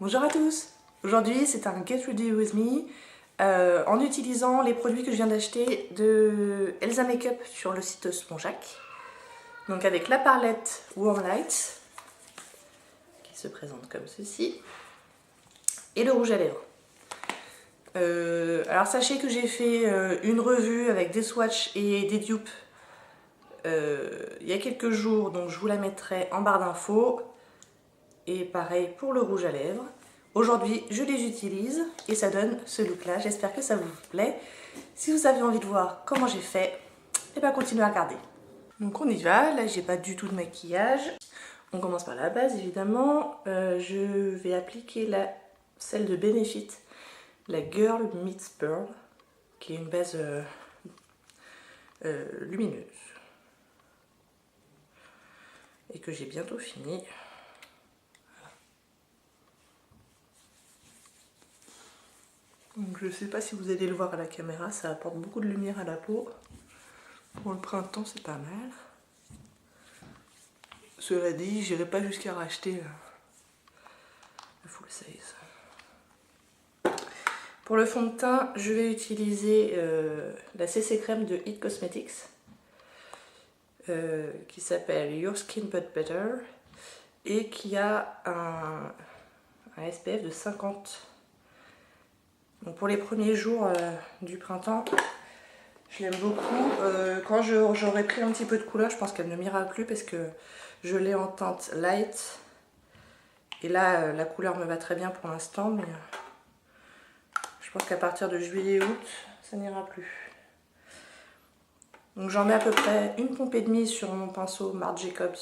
Bonjour à tous. Aujourd'hui c'est un Get Ready With Me en utilisant les produits que je viens d'acheter de Elsa Makeup sur le site Spongeac. Donc avec la palette Warm Light qui se présente comme ceci et le rouge à lèvres. Alors sachez que j'ai fait une revue avec des swatchs et des dupes il y a quelques jours, donc je vous la mettrai en barre d'infos. Et pareil pour le rouge à lèvres. Aujourd'hui, je les utilise et ça donne ce look là. J'espère que ça vous plaît. Si vous avez envie de voir comment j'ai fait, et bien continuez à regarder. Donc on y va. Là, j'ai pas du tout de maquillage. On commence par la base, évidemment. Je vais appliquer celle de Benefit, la Girl Meets Pearl, qui est une base lumineuse. Et que j'ai bientôt fini. Donc je ne sais pas si vous allez le voir à la caméra, ça apporte beaucoup de lumière à la peau. Pour le printemps, c'est pas mal. Cela dit, j'irai pas jusqu'à racheter le full size. Pour le fond de teint, je vais utiliser la CC crème de It Cosmetics qui s'appelle Your Skin But Better et qui a un SPF de 50. Donc pour les premiers jours du printemps, je l'aime beaucoup. Quand j'aurai pris un petit peu de couleur, je pense qu'elle ne m'ira plus parce que je l'ai en teinte light. Et là, la couleur me va très bien pour l'instant, mais je pense qu'à partir de juillet-août, ça n'ira plus. Donc j'en mets à peu près une pompée et demie sur mon pinceau Marc Jacobs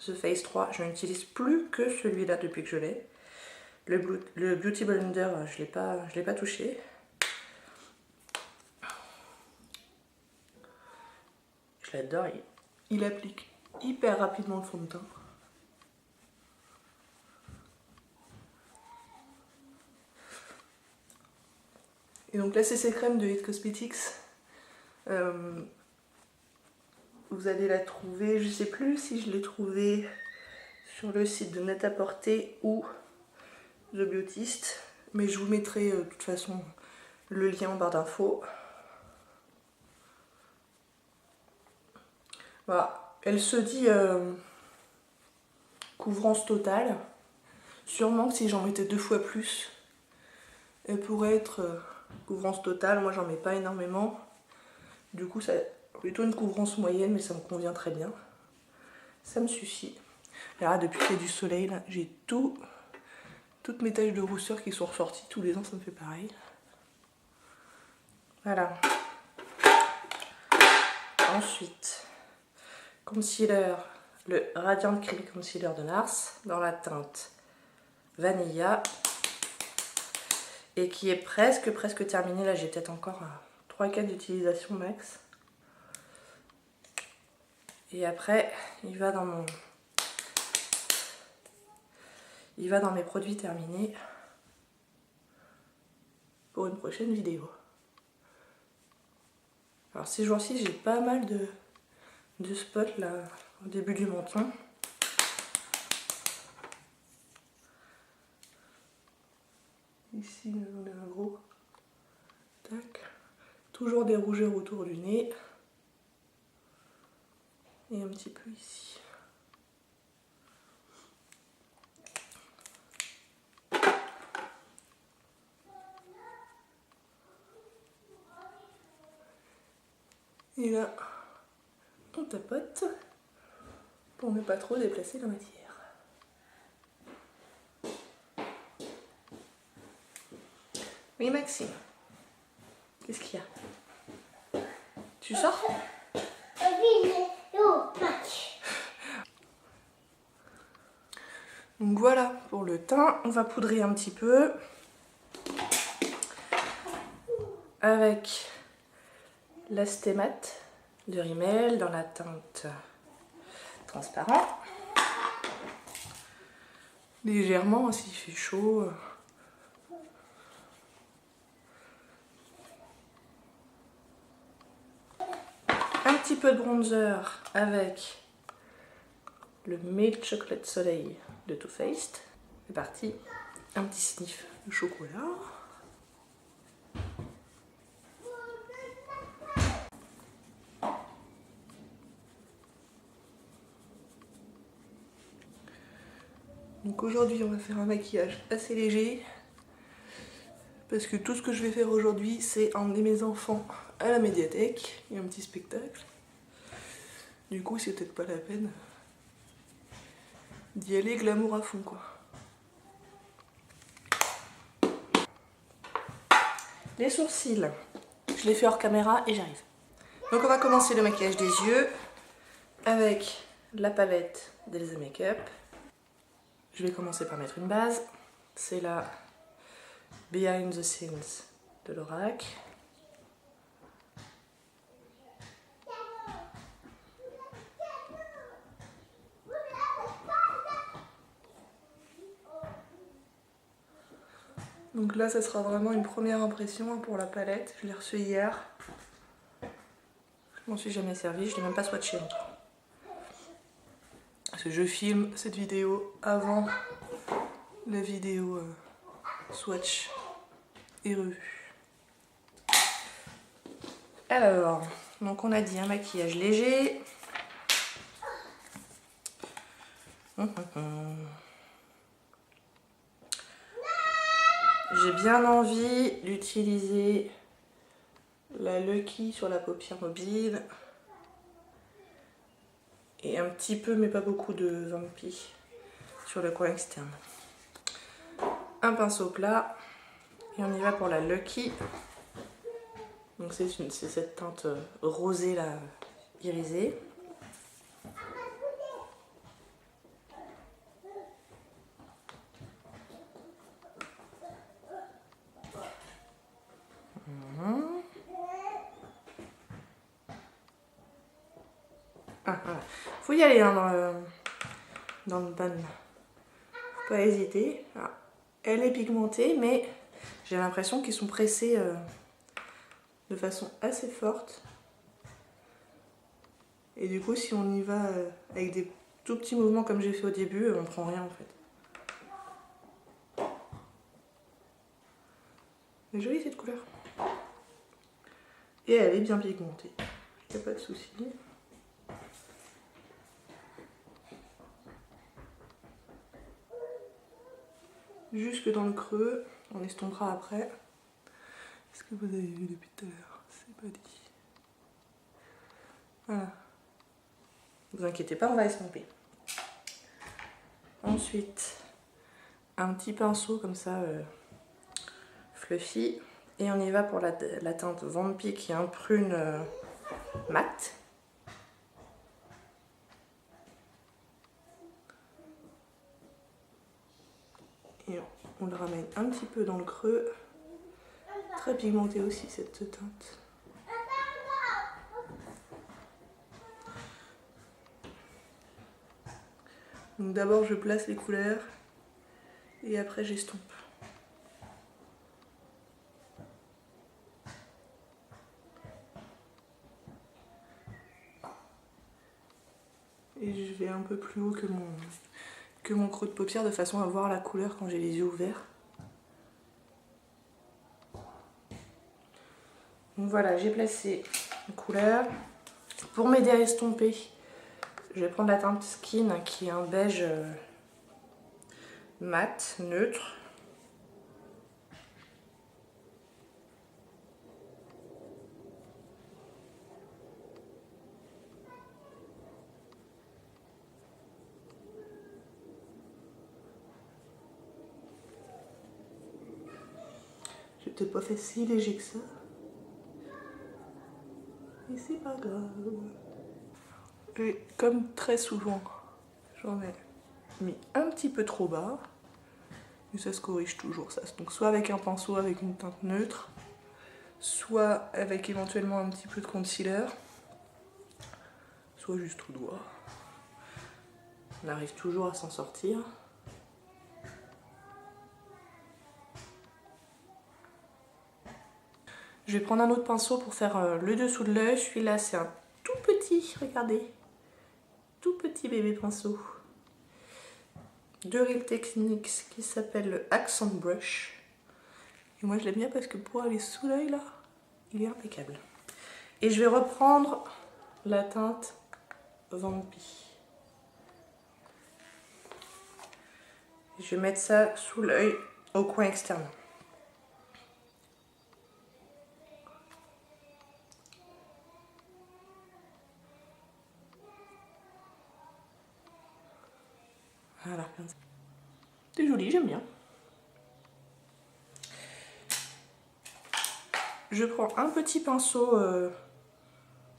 The Face 3. Je n'utilise plus que celui-là depuis que je l'ai. Le Beauty Blender, je l'ai pas touché. Je l'adore, il applique hyper rapidement le fond de teint. Et donc la CC crème de It Cosmetics, vous allez la trouver, je sais plus si je l'ai trouvée sur le site de Net-à-Porter ou The Beautist, mais je vous mettrai de toute façon le lien en barre d'infos. Voilà, elle se dit couvrance totale. Sûrement que si j'en mettais 2 fois plus, elle pourrait être couvrance totale. Moi j'en mets pas énormément. Du coup c'est plutôt une couvrance moyenne, mais ça me convient très bien. Ça me suffit. Et là depuis qu'il y a du soleil, j'ai toutes mes taches de rousseur qui sont ressorties. Tous les ans ça me fait pareil. Voilà. Ensuite, concealer, le Radiant Cream Concealer de NARS dans la teinte Vanilla et qui est presque terminé. Là j'ai peut-être encore 3-4 d'utilisation max. Et après il va dans mes produits terminés pour une prochaine vidéo. Alors ces jours-ci j'ai pas mal de spots là au début du menton. Ici on a un gros. Tac. Toujours des rougeurs autour du nez. Et un petit peu ici. Et là, on tapote pour ne pas trop déplacer la matière. Oui Maxime, qu'est-ce qu'il y a? Tu sors? Donc voilà pour le teint, on va poudrer un petit peu avec la Stay Matte de Rimmel dans la teinte transparent. Légèrement s'il fait chaud. Un petit peu de bronzer avec le Milk Chocolate Soleil de Too Faced. C'est parti. un petit sniff de chocolat. Donc aujourd'hui on va faire un maquillage assez léger parce que tout ce que je vais faire aujourd'hui c'est emmener mes enfants à la médiathèque, il y a un petit spectacle. Du coup c'est peut-être pas la peine d'y aller glamour à fond quoi. Les sourcils, je les fais hors caméra et j'arrive. Donc on va commencer le maquillage des yeux avec la palette d'Elsa Makeup. Je vais commencer par mettre une base, c'est la Behind the Scenes de Lorac. Donc là ça sera vraiment une première impression pour la palette, je l'ai reçue hier. Je m'en suis jamais servi, je l'ai même pas swatché encore. Parce que je filme cette vidéo avant la vidéo swatch et revue. Alors, donc on a dit un maquillage léger. J'ai bien envie d'utiliser la Lucky sur la paupière mobile. Et un petit peu, mais pas beaucoup, de Vampy sur le coin externe. Un pinceau plat. Et on y va pour la Lucky. Donc c'est cette teinte rosée là, irisée. Voilà. Faut y aller hein, dans le ban. Faut pas hésiter. Ah. Elle est pigmentée, mais j'ai l'impression qu'ils sont pressés de façon assez forte. Et du coup, si on y va avec des tout petits mouvements comme j'ai fait au début, on prend rien en fait. Elle est jolie cette couleur. Et elle est bien pigmentée. Il n'y a pas de souci. Jusque dans le creux, on estompera après. Est-ce que vous avez vu depuis tout à l'heure? C'est pas dit. Voilà. Ne vous inquiétez pas, on va estomper. Ensuite, un petit pinceau comme ça, fluffy. Et on y va pour la teinte Vampy qui est un prune mat. Et on le ramène un petit peu dans le creux. Très pigmentée aussi cette teinte. Donc d'abord je place les couleurs et après j'estompe. Et je vais un peu plus haut que mon creux de paupière de façon à voir la couleur quand j'ai les yeux ouverts. Donc voilà, j'ai placé une couleur. Pour m'aider à estomper, je vais prendre la teinte Skin qui est un beige mat, neutre. J'ai peut-être pas fait si léger que ça. Et c'est pas grave. Et comme très souvent, j'en ai mis un petit peu trop bas. Et ça se corrige toujours ça. Donc soit avec un pinceau avec une teinte neutre, soit avec éventuellement un petit peu de concealer, soit juste au doigt. On arrive toujours à s'en sortir. Je vais prendre un autre pinceau pour faire le dessous de l'œil. Celui-là, c'est un tout petit, regardez. Tout petit bébé pinceau. de Real Techniques qui s'appelle le Accent Brush. Et moi je l'aime bien parce que pour aller sous l'œil là, il est impeccable. Et je vais reprendre la teinte Vampi. Je vais mettre ça sous l'œil au coin externe. Voilà, comme ça. C'est joli, j'aime bien. Je prends un petit pinceau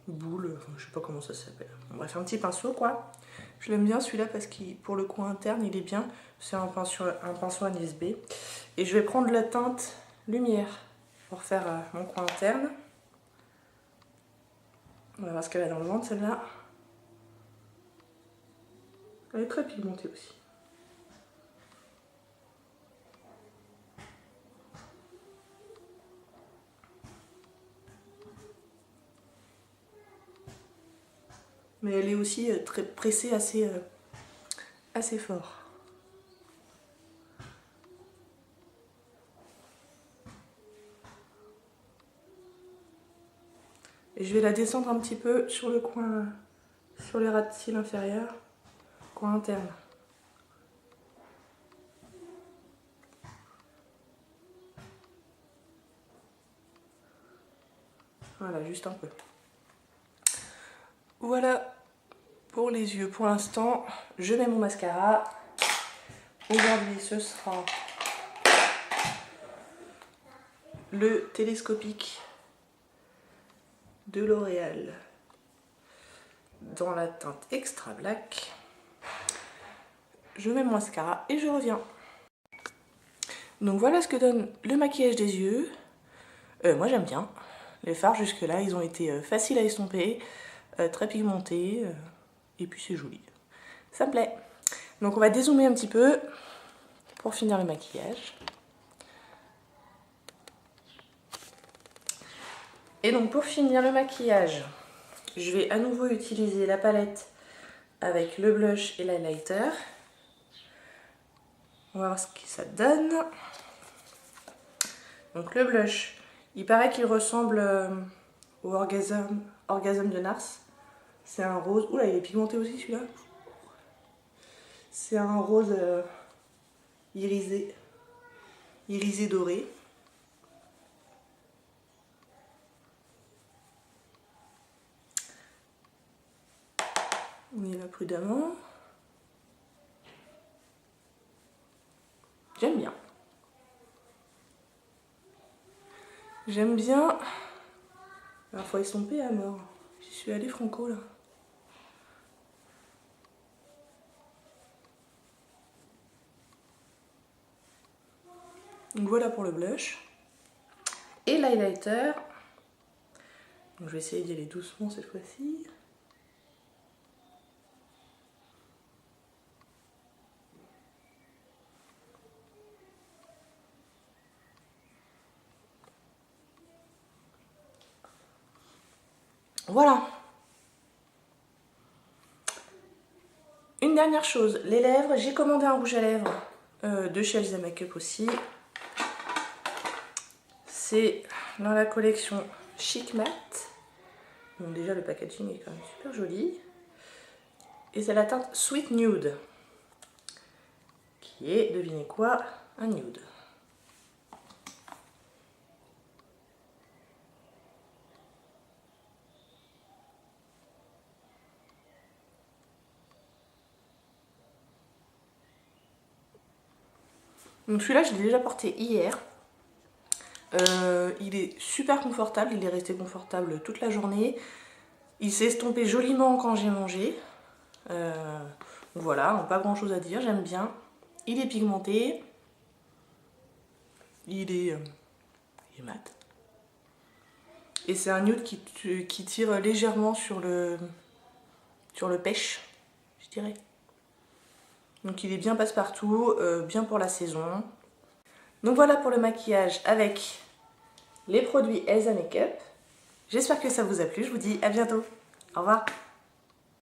boule, enfin, je sais pas comment ça s'appelle. Bref, un petit pinceau quoi. Je l'aime bien celui-là parce que pour le coin interne il est bien. C'est un pinceau Agnès B. Et je vais prendre la teinte lumière pour faire mon coin interne. On va voir ce qu'elle a dans le ventre celle-là. Elle est très pigmentée aussi. Mais elle est aussi très pressée assez fort. Et je vais la descendre un petit peu sur le coin, sur les ras de cils inférieurs, coin interne. Voilà, juste un peu. Voilà pour les yeux. Pour l'instant, je mets mon mascara. Aujourd'hui, ce sera le télescopique de L'Oréal dans la teinte Extra Black. Je mets mon mascara et je reviens. Donc voilà ce que donne le maquillage des yeux. Moi j'aime bien. Les fards jusque là ils ont été faciles à estomper, très pigmentés, et puis c'est joli. Ça me plaît. Donc on va dézoomer un petit peu pour finir le maquillage. Et donc pour finir le maquillage, je vais à nouveau utiliser la palette avec le blush et l'highlighter. On va voir ce que ça donne. Donc le blush, il paraît qu'il ressemble au Orgasm de Nars. C'est un rose. Oula, il est pigmenté aussi celui-là. C'est un rose irisé doré. On y va prudemment. J'aime bien. J'aime bien. Alors faut estomper à mort. J'y suis allée franco là. Donc voilà pour le blush. Et l'highlighter. Je vais essayer d'y aller doucement cette fois-ci. Voilà. Une dernière chose, les lèvres. J'ai commandé un rouge à lèvres de chez Elsa Makeup aussi. C'est dans la collection Chic Matte. Donc déjà le packaging est quand même super joli. Et c'est la teinte Sweet Nude. Qui est, devinez quoi, un nude. Donc celui-là je l'ai déjà porté hier. Il est super confortable, il est resté confortable toute la journée. Il s'est estompé joliment quand j'ai mangé. Voilà, pas grand chose à dire, j'aime bien. Il est pigmenté. Il est mat. Et c'est un nude qui tire légèrement sur le pêche, je dirais. Donc il est bien passe-partout, bien pour la saison. Donc voilà pour le maquillage avec les produits Elsa Makeup. J'espère que ça vous a plu, je vous dis à bientôt. Au revoir.